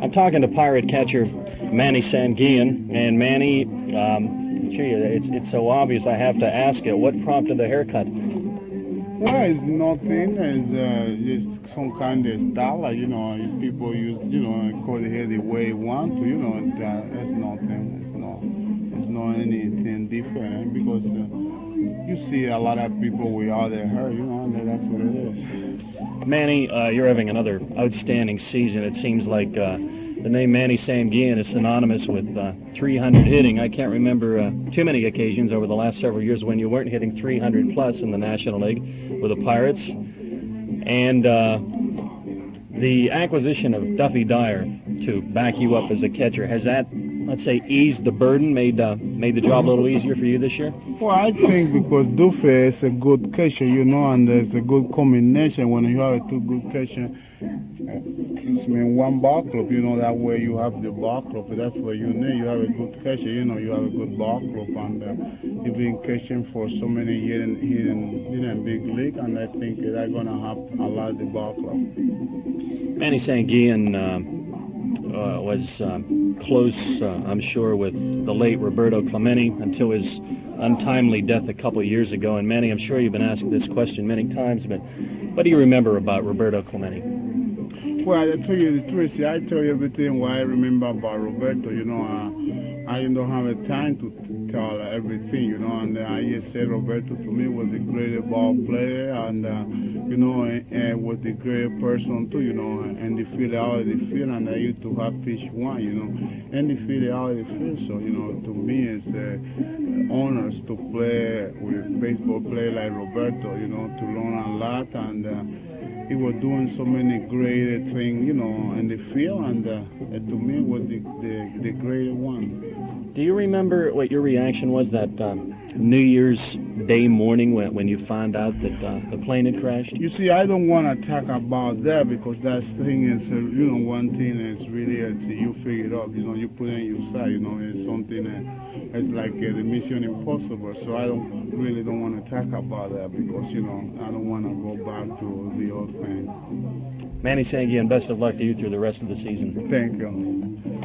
I'm talking to Pirate catcher Manny Sanguillén, and Manny, gee, it's so obvious I have to ask you, what prompted the haircut? Well, it's nothing. It's just some kind of style, if people use, cut the hair the way they want to, that's nothing. It's not anything different because you see a lot of people without their hair, and that's what it is. Manny, you're having another outstanding season. It seems like the name Manny Sanguillén is synonymous with 300 hitting. I can't remember too many occasions over the last several years when you weren't hitting 300 plus in the National League with the Pirates. And the acquisition of Duffy Dyer to back you up as a catcher, has that, let's say, eased the burden, made the job a little easier for you this year? Well, I think because Duffy is a good catcher, and there's a good combination when you have two good catchers. In one ball club, that way you have the ball club. That's what you need. You have a good catcher, you have a good ball club, and you've been catching for so many years in big league, and I think they're gonna help a lot the ball club. Manny Sanguillén was close, I'm sure, with the late Roberto Clemente until his untimely death a couple of years ago. And Manny, I'm sure you've been asked this question many times, but what do you remember about Roberto Clemente? Well, I tell you the truth. I tell you everything what I remember about Roberto. I don't have a time to tell everything. And I just said Roberto to me was the greatest ball player, and and was the great person too. And the field out of the field, and I used to have pitch one. And the field out of the field. So to me it's honors to play with baseball player like Roberto. To learn a lot, and he was doing so many great things, in the field, and to me was the great one. Do you remember what your reaction was that New Year's Day morning when you found out that the plane had crashed? You see, I don't want to talk about that because that thing is, one thing is really, you figure it out, you put it in your side, it's something it's like the Mission Impossible. So I really don't want to talk about that because, I don't want to go back to the old thing. Manny Sanguillén, best of luck to you through the rest of the season. Thank you.